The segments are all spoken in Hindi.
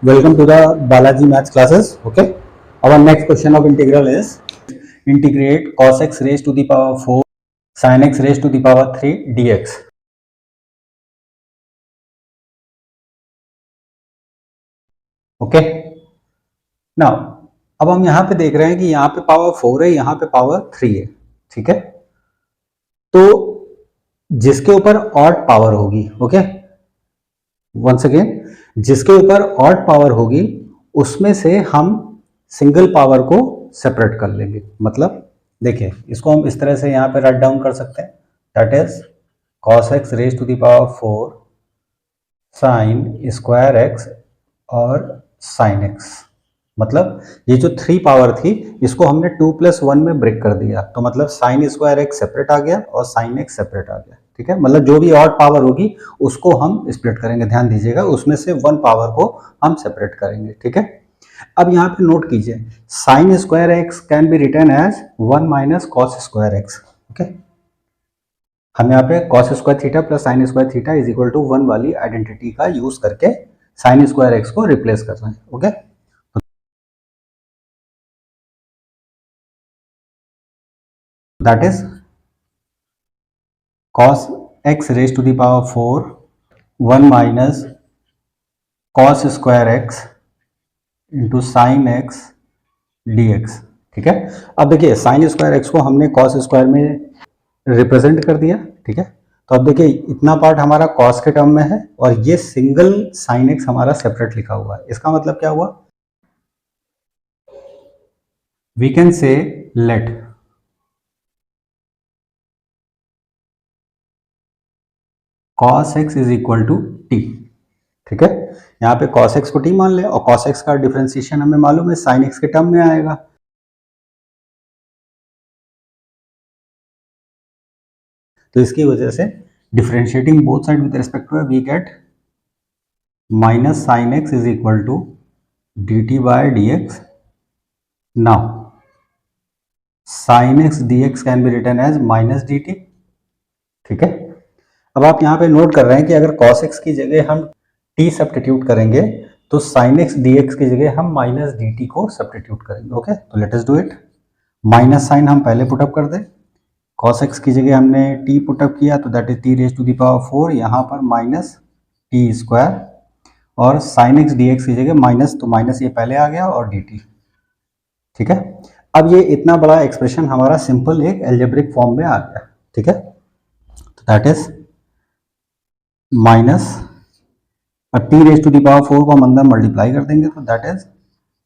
Welcome to the Balaji Maths classes. Okay. Our next question of integral is integrate cos x raised to the power 4 sin x raised to the power 3 dx. Okay. Now अब हम यहाँ पे देख रहे हैं कि यहाँ पे पावर 4 है, यहाँ पे पावर 3 है. ठीक है. तो जिसके ऊपर ऑड पावर होगी, ओके, वंस अगेन, जिसके ऊपर ऑड पावर होगी उसमें से हम सिंगल पावर को सेपरेट कर लेंगे. मतलब देखिए, इसको हम इस तरह से यहाँ पे राइट डाउन कर सकते हैं, that is cos x raise to the power 4 sin square x और sin x. मतलब ये जो 3 पावर थी इसको हमने 2+1 में ब्रेक कर दिया, तो मतलब sin स्क्वायर x सेपरेट आ गया और sin x सेपरेट आ गया. ठीक है. मतलब जो भी ऑड पावर होगी उसको हम स्प्लिट करेंगे. ध्यान दीजिएगा, उसमें से 1 पावर को हम सेपरेट करेंगे. ठीक है. अब यहाँ पे नोट कीजिए, sin square x can be written as 1 minus cos square x. Okay. हम यहाँ पे cos square theta plus sin square theta is equal to 1 वाली आइडेंटिटी का यूज करके sin स्क्वायर x को रिप्लेस कर रहे हैं. Okay. That is cos x raise to the power 4 1 minus cos square x into sine x dx. ठीक है. अब देखिए, साइन स्क्वायर x को हमने cos स्क्वायर में रिप्रेजेंट कर दिया. ठीक है. तो अब देखिए, इतना पार्ट हमारा cos के टर्म में है और ये सिंगल sin x हमारा सेपरेट लिखा हुआ है. इसका मतलब क्या हुआ, we can say let cos x is equal to t. ठीक है. यहाँ पे cos x को t मान ले और cos x का डिफरेंशिएशन हमें मालूम है sin x के टर्म में आएगा. तो इसकी वजह से differentiating both side with respect to we get minus sine x is equal to d t by d x. Now sine x d x can be written as minus d t. ठीक है. अब आप यहाँ पे नोट कर रहे हैं कि अगर cos x की जगह हम t सब्स्टिट्यूट करेंगे तो sin x dx की जगह हम माइनस डी टी को सब्स्टिट्यूट करेंगे. ओके. तो let us do it. Minus sine हम पहले पुटअप कर दें. cos x की जगह हमने t पुटअप किया तो that is t raise to the power 4, यहाँ पर माइनस टी स्क्वायर, और sin x dx की जगह माइनस, तो माइनस ये पहले आ गया और dt. ठीक है. अब ये इतना बड़ा एक्सप्रेशन हमारा सिंपल एक एल्जेब्रिक फॉर्म में आ गया. ठीक है. तो दैट इज माइनस, और t raise to the power 4 को हम अंदर मल्टीप्लाई कर देंगे तो that is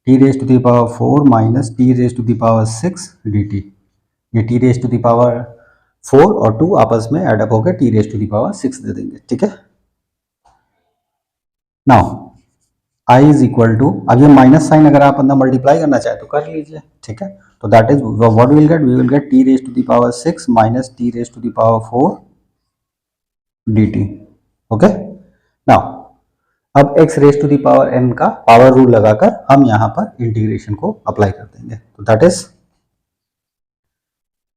t raise to the power 4 minus t raise to the power 6 dt. ये t raise to the power 4 और 2 आपस में एडअप होकर t raise to the power 6 दे देंगे. ठीक है. Now i is equal to, अब ये माइनस साइन अगर आप अंदर मल्टीप्लाई करना चाहे तो कर लीजिए. ठीक है. तो that is what we will get t raise to the power 6 minus t raise to the power 4 dt. Okay. Now अब x raise to the power n का पावर रूल लगाकर हम यहाँ पर इंटीग्रेशन को अप्लाई कर देंगे. तो that is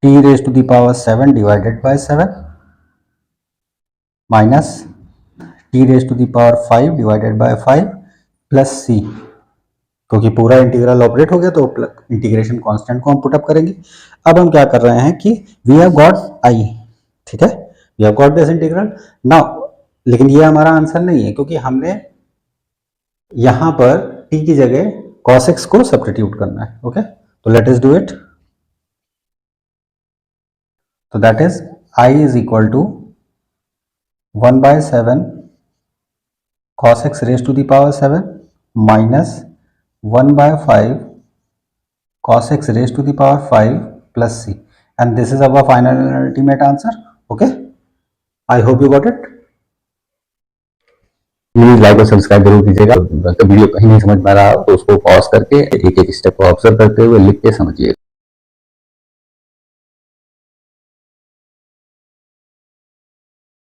t raise to the power 7 divided by 7 minus t raise to the power 5 divided by 5 plus c, क्योंकि पूरा इंटीग्रल ऑपरेट हो गया तो इंटीग्रेशन कांस्टेंट को हम पुटअप करेंगे. अब हम क्या कर रहे हैं कि वी हैव गॉट i. ठीक है. We have got this integral now. लेकिन ये हमारा आंसर नहीं है क्योंकि हमने यहां पर t की जगह cos x को सब्स्टिट्यूट करना है. ओके. तो लेट अस डू इट. तो that is i is equal to 1 by 7 cos x raise to the power 7 minus 1 by 5 cos x raise to the power 5 plus c, and this is our final ultimate answer. Okay. I hope you got it. Please like और सब्सक्राइब जरूर कीजिएगा. तो वीडियो कहीं नहीं समझ में आ रहा हो तो उसको पॉज करके एक एक स्टेप को ऑब्जर्व करते हुए लिख के समझिए.